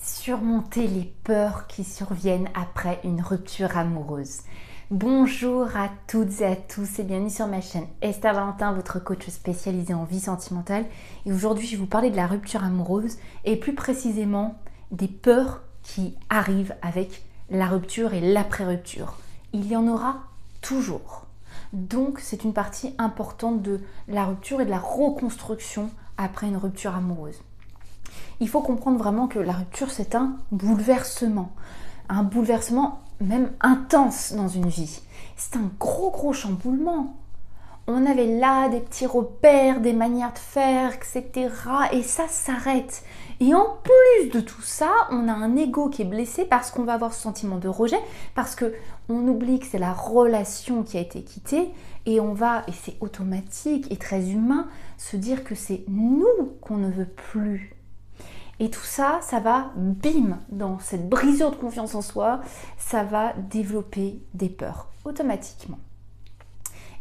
Surmonter les peurs qui surviennent après une rupture amoureuse. Bonjour à toutes et à tous et bienvenue sur ma chaîne Esther Valentin, votre coach spécialisé en vie sentimentale. Et aujourd'hui, je vais vous parler de la rupture amoureuse et plus précisément des peurs qui arrivent avec la rupture et l'après-rupture. Il y en aura toujours. Donc, c'est une partie importante de la rupture et de la reconstruction après une rupture amoureuse. Il faut comprendre vraiment que la rupture, c'est un bouleversement même intense dans une vie. C'est un gros chamboulement. On avait là des petits repères, des manières de faire, etc. Et ça s'arrête. Et en plus de tout ça, on a un ego qui est blessé parce qu'on va avoir ce sentiment de rejet, parce qu'on oublie que c'est la relation qui a été quittée, et on va, et c'est automatique et très humain, se dire que c'est nous qu'on ne veut plus. Et tout ça, ça va, bim, dans cette brisure de confiance en soi, ça va développer des peurs, automatiquement.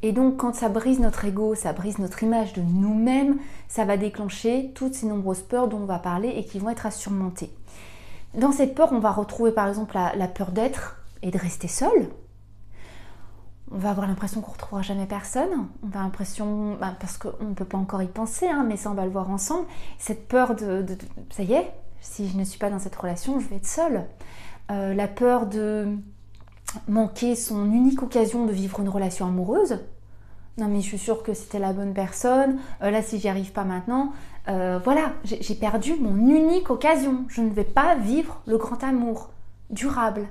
Et donc, quand ça brise notre ego, ça brise notre image de nous-mêmes, ça va déclencher toutes ces nombreuses peurs dont on va parler et qui vont être à surmonter. Dans cette peur, on va retrouver par exemple la peur d'être et de rester seul. On va avoir l'impression qu'on ne retrouvera jamais personne. On va avoir l'impression, parce qu'on ne peut pas encore y penser, mais ça on va le voir ensemble. Cette peur ça y est, si je ne suis pas dans cette relation, je vais être seule. La peur de manquer son unique occasion de vivre une relation amoureuse. Non mais je suis sûre que c'était la bonne personne. Là si j'y arrive pas maintenant, voilà, j'ai perdu mon unique occasion. Je ne vais pas vivre le grand amour durable.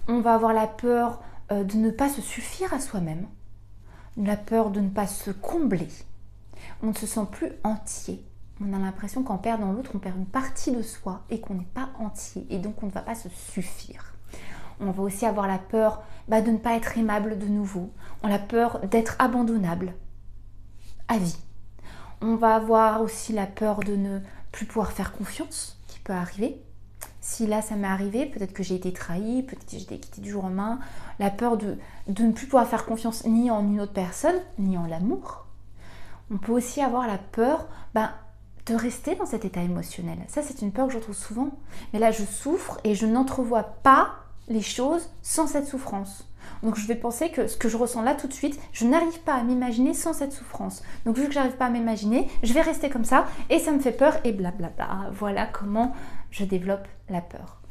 On va avoir la peur de ne pas se suffire à soi-même, la peur de ne pas se combler. On ne se sent plus entier. On a l'impression qu'en perdant l'autre, on perd une partie de soi et qu'on n'est pas entier et donc on ne va pas se suffire. On va aussi avoir la peur de ne pas être aimable de nouveau. On a la peur d'être abandonnable à vie. On va avoir aussi la peur de ne plus pouvoir faire confiance, qui peut arriver. Si là ça m'est arrivé, peut-être que j'ai été trahie, peut-être que j'ai été quittée du jour au lendemain, la peur de ne plus pouvoir faire confiance ni en une autre personne, ni en l'amour. On peut aussi avoir la peur de rester dans cet état émotionnel. Ça c'est une peur que je retrouve souvent, mais là je souffre et je n'entrevois pas les choses sans cette souffrance. Donc je vais penser que ce que je ressens là tout de suite, je n'arrive pas à m'imaginer sans cette souffrance. Donc vu que j'arrive pas à m'imaginer, je vais rester comme ça et ça me fait peur et blablabla. Voilà comment je développe la peur.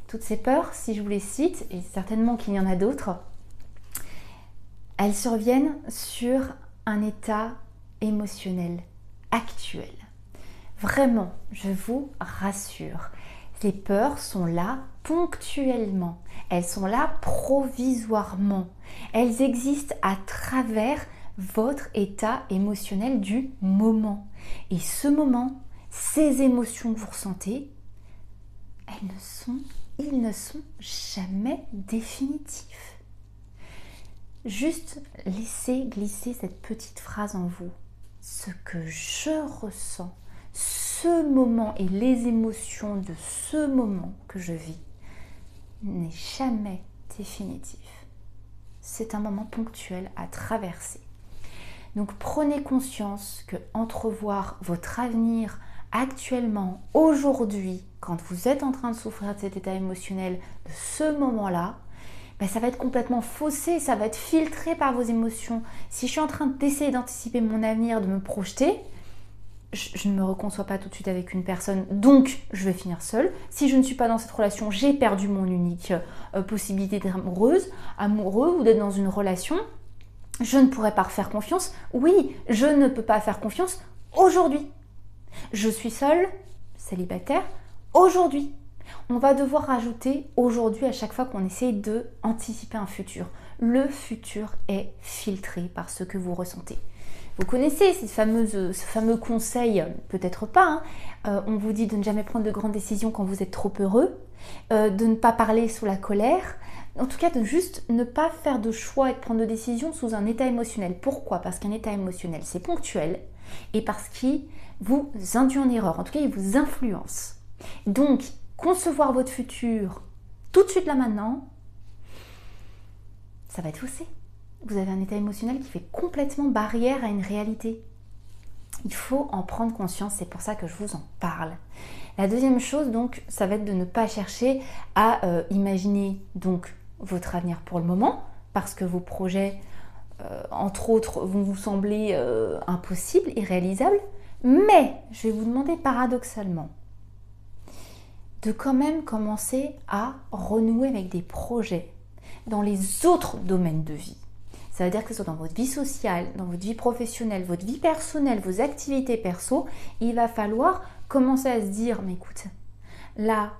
Toutes ces peurs, si je vous les cite, et certainement qu'il y en a d'autres, elles surviennent sur un état émotionnel actuel. Vraiment, je vous rassure. Les peurs sont là ponctuellement, elles sont là provisoirement, elles existent à travers votre état émotionnel du moment. Et ce moment, ces émotions que vous ressentez, ils ne sont jamais définitifs. Juste laissez glisser cette petite phrase en vous. Ce que je ressens, ce moment et les émotions de ce moment que je vis n'est jamais définitif. C'est un moment ponctuel à traverser. Donc prenez conscience que entrevoir votre avenir actuellement, aujourd'hui, quand vous êtes en train de souffrir de cet état émotionnel, de ce moment-là, ça va être complètement faussé, ça va être filtré par vos émotions. Si je suis en train d'essayer d'anticiper mon avenir, de me projeter, je ne me reconçois pas tout de suite avec une personne, donc je vais finir seule. Si je ne suis pas dans cette relation, j'ai perdu mon unique possibilité d'être amoureux ou d'être dans une relation. Je ne pourrai pas faire confiance. Oui, je ne peux pas faire confiance aujourd'hui. Je suis seule, célibataire, aujourd'hui. On va devoir rajouter aujourd'hui à chaque fois qu'on essaye d'anticiper un futur. Le futur est filtré par ce que vous ressentez. Vous connaissez ce fameux conseil, peut-être pas, on vous dit de ne jamais prendre de grandes décisions quand vous êtes trop heureux, de ne pas parler sous la colère, en tout cas de juste ne pas faire de choix et de prendre de décisions sous un état émotionnel. Pourquoi ? Parce qu'un état émotionnel c'est ponctuel et parce qu'il vous induit en erreur, en tout cas il vous influence. Donc concevoir votre futur tout de suite là maintenant, ça va être faussé. Vous avez un état émotionnel qui fait complètement barrière à une réalité. Il faut en prendre conscience, c'est pour ça que je vous en parle. La deuxième chose, donc, ça va être de ne pas chercher à imaginer donc votre avenir pour le moment, parce que vos projets, entre autres, vont vous sembler impossibles, irréalisables. Mais je vais vous demander paradoxalement de quand même commencer à renouer avec des projets dans les autres domaines de vie. Ça veut dire que ce soit dans votre vie sociale, dans votre vie professionnelle, votre vie personnelle, vos activités perso, il va falloir commencer à se dire, mais écoute, là,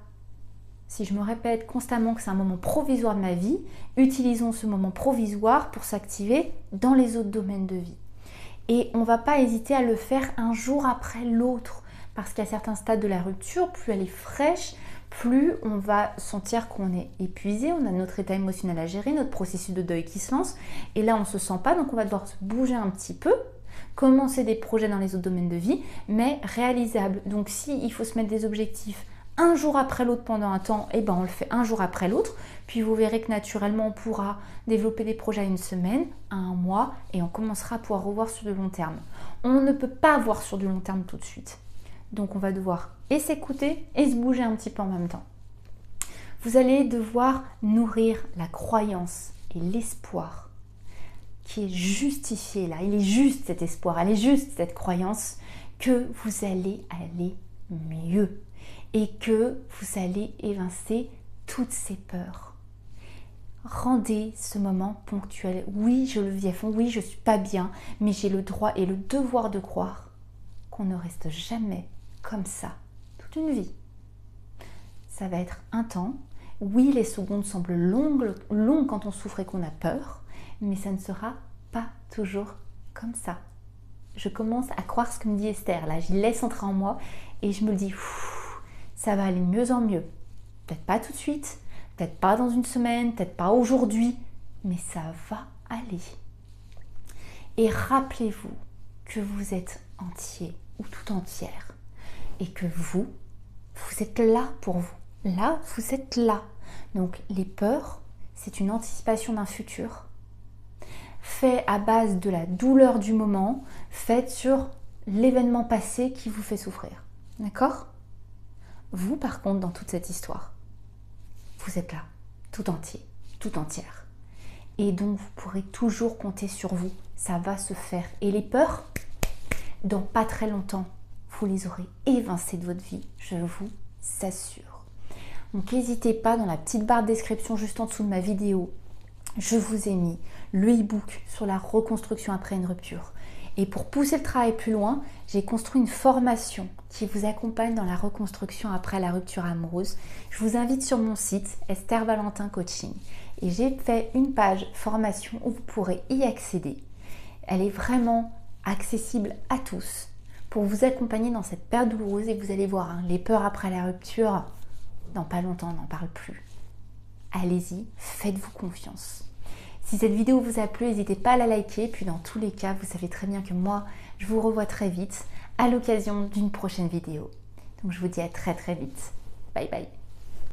si je me répète constamment que c'est un moment provisoire de ma vie, utilisons ce moment provisoire pour s'activer dans les autres domaines de vie. Et on ne va pas hésiter à le faire un jour après l'autre, parce qu'à certains stades de la rupture, plus elle est fraîche, plus on va sentir qu'on est épuisé, on a notre état émotionnel à gérer, notre processus de deuil qui se lance, et là on ne se sent pas, donc on va devoir se bouger un petit peu, commencer des projets dans les autres domaines de vie, mais réalisables. Donc si il faut se mettre des objectifs un jour après l'autre pendant un temps, et ben on le fait un jour après l'autre, puis vous verrez que naturellement on pourra développer des projets à une semaine, à un mois, et on commencera à pouvoir revoir sur du long terme. On ne peut pas voir sur du long terme tout de suite. Donc on va devoir et s'écouter et se bouger un petit peu en même temps. Vous allez devoir nourrir la croyance et l'espoir qui est justifié là. Il est juste cet espoir, elle est juste cette croyance que vous allez aller mieux et que vous allez évincer toutes ces peurs. Rendez ce moment ponctuel. Oui, je le vis à fond, oui, je ne suis pas bien, mais j'ai le droit et le devoir de croire qu'on ne reste jamais comme ça, toute une vie. Ça va être un temps. Oui, les secondes semblent longues quand on souffre et qu'on a peur, mais ça ne sera pas toujours comme ça. Je commence à croire ce que me dit Esther. Là, je laisse entrer en moi et je me le dis, ça va aller de mieux en mieux. Peut-être pas tout de suite, peut-être pas dans une semaine, peut-être pas aujourd'hui, mais ça va aller. Et rappelez-vous que vous êtes entier ou tout entière. Et que vous êtes là pour vous. Là, vous êtes là. Donc, les peurs, c'est une anticipation d'un futur fait à base de la douleur du moment, faite sur l'événement passé qui vous fait souffrir. D'accord ? Vous, par contre, dans toute cette histoire, vous êtes là, tout entier, tout entière. Et donc, vous pourrez toujours compter sur vous. Ça va se faire. Et les peurs, dans pas très longtemps, vous les aurez évincées de votre vie, je vous assure. Donc n'hésitez pas, dans la petite barre de description juste en dessous de ma vidéo, je vous ai mis le e-book sur la reconstruction après une rupture. Et pour pousser le travail plus loin, j'ai construit une formation qui vous accompagne dans la reconstruction après la rupture amoureuse. Je vous invite sur mon site Esther Valentin Coaching et j'ai fait une page formation où vous pourrez y accéder. Elle est vraiment accessible à tous pour vous accompagner dans cette période douloureuse et vous allez voir, hein, les peurs après la rupture, dans pas longtemps, on n'en parle plus. Allez-y, faites-vous confiance. Si cette vidéo vous a plu, n'hésitez pas à la liker. Puis dans tous les cas, vous savez très bien que moi, je vous revois très vite à l'occasion d'une prochaine vidéo. Donc je vous dis à très très vite. Bye bye.